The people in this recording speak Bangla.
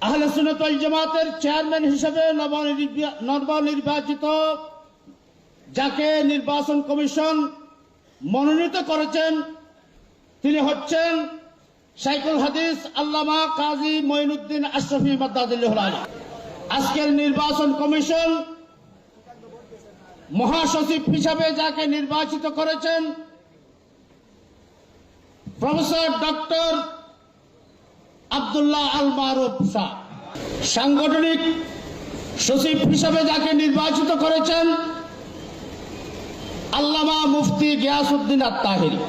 আহলে সুন্নাত ওয়াল জামাতের চেয়ারম্যান হিসেবে নবনির্বাচিত যাকে নির্বাচন কমিশন মনোনীত করেছেন তিনি হচ্ছেন শাইখুল হাদিস আল্লামা কাজী মঈনুদ্দিন আশরাফী মাদ্দাদুল্লাহ আলী। আজকের নির্বাচন কমিশন মহাসচিব হিসাবে যাকে নির্বাচিত করেছেন প্রফেসর ডক্টর আব্দুল্লাহ আল মারুফ শাহ। সাংগঠনিক সচিব হিসাবে যাকে নির্বাচিত করেছেন আল্লামা মুফতি গিয়াসউদ্দিন আত-তাহিরি।